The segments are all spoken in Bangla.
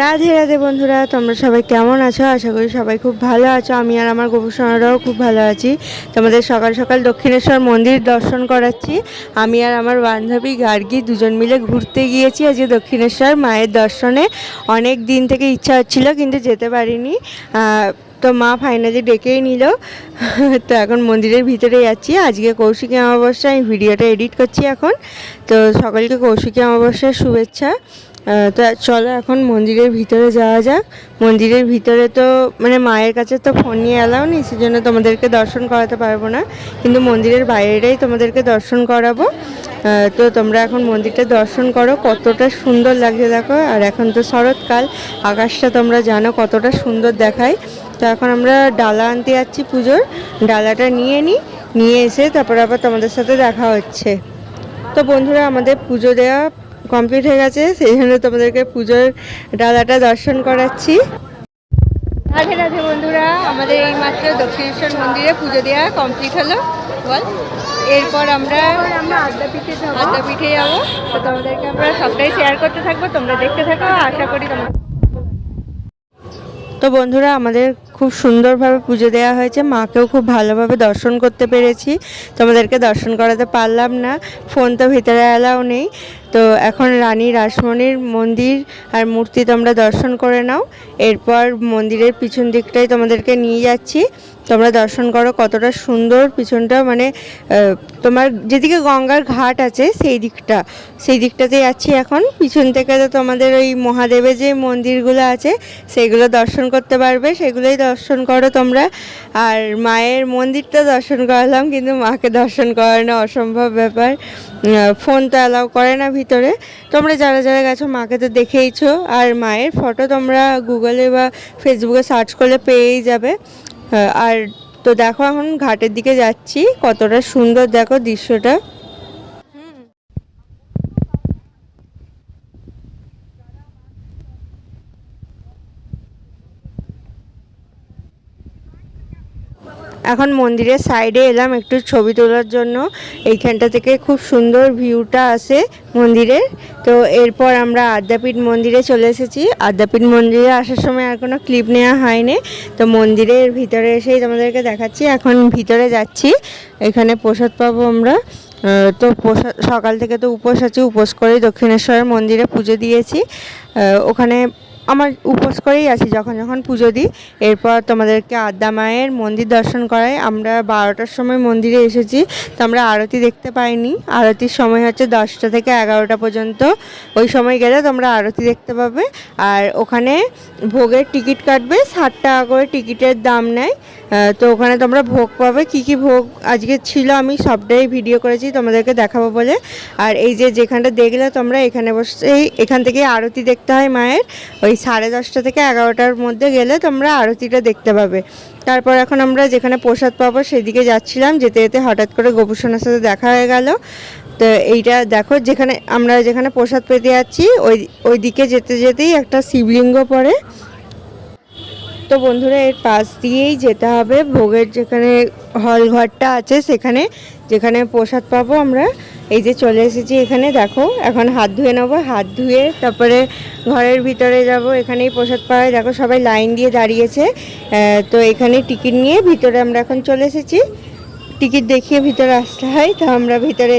রাধে রাধে বন্ধুরা, তোমরা সবাই কেমন আছো? আশা করি সবাই খুব ভালো আছো। আমি আর আমার গোপুসোনারাও খুব ভালো আছি। তোমাদের সকাল সকাল দক্ষিণেশ্বর মন্দির দর্শন করাচ্ছি। আমি আর আমার বান্ধবী গার্গী দুজন মিলে ঘুরতে গিয়েছি আজকে দক্ষিণেশ্বর মায়ের দর্শনে। অনেক দিন থেকে ইচ্ছা হচ্ছিল কিন্তু যেতে পারিনি। তো মা ফাইনালি ডেকেই নিল। তো এখন মন্দিরের ভিতরে যাচ্ছি। আজকে কৌশিকী অমাবস্যা, আমি ভিডিওটা এডিট করছি এখন। তো সকলকে কৌশিকী অমাবস্যার শুভেচ্ছা। তো চলো এখন মন্দিরের ভিতরে যাওয়া যাক। মন্দিরের ভিতরে তো মানে মায়ের কাছে তো ফোন নিয়ে এলাও নি, সেজন্য তোমাদেরকে দর্শন করাতে পারবো না, কিন্তু মন্দিরের বাইরেটাই তোমাদেরকে দর্শন করাবো। তো তোমরা এখন মন্দিরটা দর্শন করো, কতটা সুন্দর লাগছে দেখো। আর এখন তো শরৎকাল, আকাশটা তোমরা জানো কতটা সুন্দর দেখায়। তো এখন আমরা ডালা আনতে যাচ্ছি পুজোর। ডালাটা নিয়ে এসে তারপর আবার তোমাদের সাথে দেখা হচ্ছে। তো বন্ধুরা, আমাদের পুজো দেওয়া কমপ্লিট হয়ে গেছে, সেই জন্য তোমাদেরকে পুজোর ডালাটা দর্শন করাচ্ছি। রাধে রাধে বন্ধুরা, আমাদের এই মাত্র দক্ষিণেশ্বর মন্দিরে পুজো দেওয়া কমপ্লিট হলো। বল, এরপর আমরা আদ্যাপীঠে যাবো। তো তোমাদেরকে আমরা সবটাই শেয়ার করতে থাকবো, তোমরা দেখতে থাকো। আশা করি তোমরা। তো বন্ধুরা, আমাদের খুব সুন্দরভাবে পুজো দেওয়া হয়েছে, মাকেও খুব ভালোভাবে দর্শন করতে পেরেছি। তোমাদেরকে দর্শন করাতে পারলাম না, ফোন তো ভিতরে এলাও নেই। তো এখন রানী রাসমণির মন্দির আর মূর্তি তোমরা দর্শন করে নাও। এরপর মন্দিরের পিছন দিকটাই তোমাদেরকে নিয়ে যাচ্ছি, তোমরা দর্শন করো কতটা সুন্দর পিছনটা। মানে তোমার যেদিকে গঙ্গার ঘাট আছে সেই দিকটাতে যাচ্ছি এখন। পিছন থেকে তো তোমাদের ওই মহাদেবের যে মন্দিরগুলো আছে সেগুলো দর্শন করতে পারবে, সেগুলোই দর্শন করো তোমরা। আর মায়ের মন্দিরটা দর্শন করালাম, কিন্তু মাকে দর্শন করানো অসম্ভব ব্যাপার, ফোন তো অ্যালাউ করে না ভিতরে। তোমরা যারা যারা গেছো মাকে তো দেখেইছো, আর মায়ের ফটো তোমরা গুগলে বা ফেসবুকে সার্চ করলে পেয়েই যাবে। আর তো দেখো এখন ঘাটের দিকে যাচ্ছি, কতটা সুন্দর দেখো দৃশ্যটা। এখন মন্দিরের সাইডে এলাম একটু ছবি তোলার জন্য। এইখানটা থেকে খুব সুন্দর ভিউটা আসে মন্দিরের। তো এরপর আমরা আদ্যাপীঠ মন্দিরে চলে এসেছি। আদ্যাপীঠ মন্দিরে আসার সময় আর কোনো ক্লিপ নেওয়া হয়নি, তো মন্দিরের ভিতরে এসেই তোমাদেরকে দেখাচ্ছি। এখন ভিতরে যাচ্ছি, এখানে প্রসাদ পাবো আমরা। তো প্রসাদ সকাল থেকে তো উপোস আছে, উপোস করেই দক্ষিণেশ্বরের মন্দিরে পুজো দিয়েছি। ওখানে আমার উপোস করেই আছি যখন যখন পুজো দিই। এরপর তোমাদেরকে আদ্যা মায়ের মন্দির দর্শন করাই। আমরা 12টার সময় মন্দিরে এসেছি, তো আমরা আরতি দেখতে পাইনি। আরতির সময় হচ্ছে 10টা থেকে 11টা পর্যন্ত, ওই সময় গেলে তোমরা আরতি দেখতে পাবে। আর ওখানে ভোগের টিকিট কাটবে, 60 টাকা করে টিকিটের দাম নেয়। তো ওখানে তোমরা ভোগ পাবে, কি কি ভোগ আজকে ছিল আমি সবটাই ভিডিও করেছি তোমাদেরকে দেখাবো বলে। আর এই যে যেখানটা দেখলে তোমরা, এখানে বসেই এখান থেকে আরতি দেখতে হয় মায়ের। ওই 10:30 থেকে 11টার মধ্যে গেলে তোমরা আরতিটা দেখতে পাবে। তারপর এখন আমরা যেখানে প্রসাদ পাবো সেদিকে যাচ্ছিলাম, যেতে যেতে হঠাৎ করে গোপুসোনার সাথে দেখা হয়ে গেল। তো এইটা দেখো, যেখানে প্রসাদ পেতে যাচ্ছি ওই দিকে যেতে যেতেই একটা শিবলিঙ্গ পড়ে। তো বন্ধুরা, এর পাশ দিয়েই যেতে হবে ভোগের যেখানে হল ঘরটা আছে সেখানে, যেখানে প্রসাদ পাবো আমরা। এই যে চলে এসেছি এখানে, দেখো এখন হাত ধুয়ে নেবো, হাত ধুয়ে তারপরে ঘরের ভিতরে যাব। এখানেই প্রসাদ পাওয়া, দেখো সবাই লাইন দিয়ে দাঁড়িয়েছে। তো এখানে টিকিট নিয়ে ভিতরে আমরা এখন চলে এসেছি। টিকিট দেখিয়ে ভিতরে আসতে হয়, তো আমরা ভিতরে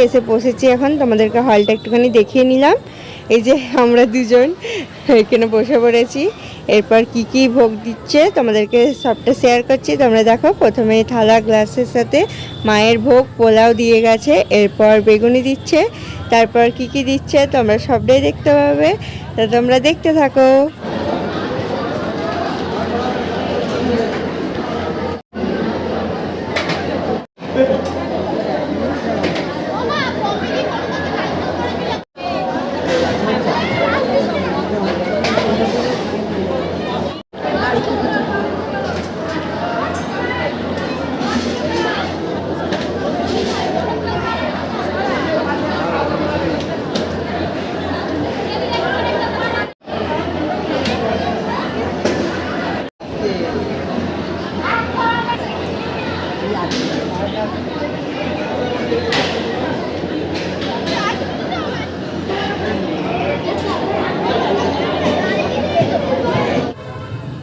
এসে বসেছি। এখন তোমাদেরকে হলটা একটুখানি দেখিয়ে নিলাম। এই যে আমরা দুজন এখানে বসে পড়েছি। এরপর কি কি ভোগ দিচ্ছে তোমাদেরকে সবটা শেয়ার করছি, তোমরা দেখো। প্রথমে থালা গ্লাসের সাথে মায়ের ভোগ পোলাও দিয়ে গেছে, এরপর বেগুনি দিচ্ছে, তারপর কি কি দিচ্ছে তোমরা সবটাই দেখতে পাবে। তা তোমরা দেখতে থাকো।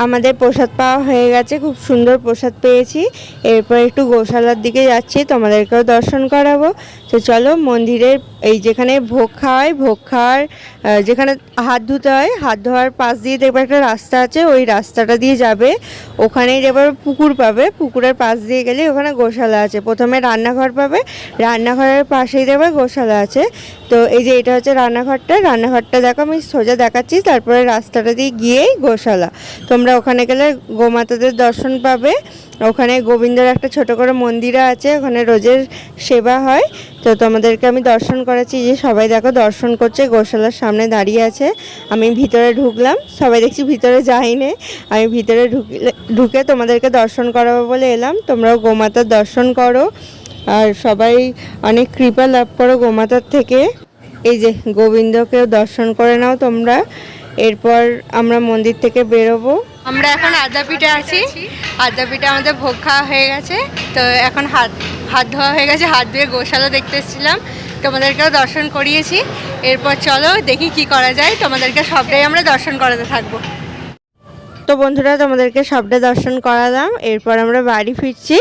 আমাদের প্রসাদ পাওয়া হয়ে গেছে, খুব সুন্দর প্রসাদ পেয়েছি। এরপর একটু গোশালার দিকে যাচ্ছি, তোমাদেরকেও দর্শন করাবো। তো চলো মন্দিরের এই যেখানে ভোগ খাওয়ায়, ভোগ খাওয়ার যেখানে হাত ধুতে হয়, হাত ধোয়ার পাশ দিয়ে দেখবে একটা রাস্তা আছে, ওই রাস্তাটা দিয়ে যাবে, ওখানেই এবার পুকুর পাবে, পুকুরের পাশ দিয়ে গেলে ওখানে গোশালা আছে। প্রথমে রান্নাঘর পাবে, রান্নাঘরের পাশেই দেখবে গোশালা আছে। তো এই যে এটা হচ্ছে রান্নাঘরটা দেখো, আমি সোজা দেখাচ্ছি, তারপরে রাস্তাটা দিয়ে গিয়েই গোশালা। তোমরা ওখানে গেলে গোমাতাদের দর্শন পাবে। ওখানে গোবিন্দর একটা ছোট করে মন্দির আছে, ওখানে রোজের সেবা হয়। তো তোমাদেরকে আমি দর্শন করেছি, যে সবাই দেখো দর্শন করছে, গোশালার সামনে দাঁড়িয়ে আছে। আমি ভিতরে ঢুকলাম, সবাই দেখছি ভিতরে যাইনি, আমি ভিতরে ঢুকে তোমাদেরকে দর্শন করাবো বলে এলাম। তোমরাও গোমাতার দর্শন করো আর সবাই অনেক কৃপা লাভ করো গোমাতার থেকে। এই যে গোবিন্দকেও দর্শন করে নাও তোমরা। এরপর আমরা মন্দির থেকে বেরোবো। আমরা এখন আদ্যাপীঠে আছি, আদ্যাপীঠে আমাদের ভোগ খাওয়া হয়ে গেছে। তো এখন হাত ধোয়া হয়ে গেছে, হাত ধুয়ে গোশালা দেখতে এসেছিলাম, তোমাদেরকেও দর্শন করিয়েছি। এরপর চলো দেখি কি করা যায়, তোমাদেরকে সবটাই আমরা দর্শন করাতে থাকবো। তো বন্ধুরা তোমাদেরকে সবটা দর্শন করালাম, এরপর আমরা বাড়ি ফিরছি।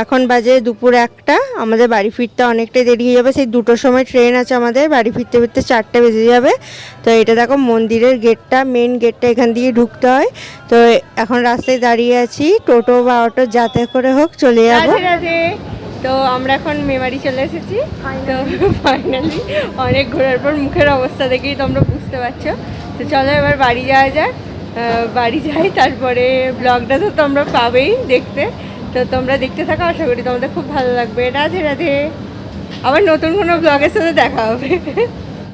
এখন বাজে দুপুর 1টা, আমাদের বাড়ি ফিরতে অনেকটাই দেরি হয়ে যাবে, সেই 2টোর সময় ট্রেন আছে আমাদের, বাড়ি ফিরতে ফিরতে 4টে বেজে যাবে। তো এটা দেখো মন্দিরের গেটটা, মেন গেটটা, এখান দিয়ে ঢুকতে হয়। তো এখন রাস্তায় দাঁড়িয়ে আছি, টোটো বা অটো যাতে করে হোক চলে যাবো। তো আমরা এখন মেমারি চলে এসেছি। তো ফাইনালি অনেক ঘোরার পর মুখের অবস্থা দেখেই তোমরা বুঝতে পারছো। তো চলো এবার বাড়ি যাওয়া যাক, বাড়ি যাই, তারপরে ব্লগটা তো তোমরা পাবেই দেখতে। তো তোমরা দেখতে থাকো, আশা করি তোমাদের খুব ভালো লাগবে। রাধে রাধে, আবার নতুন কোনো ব্লগের সাথে দেখা হবে।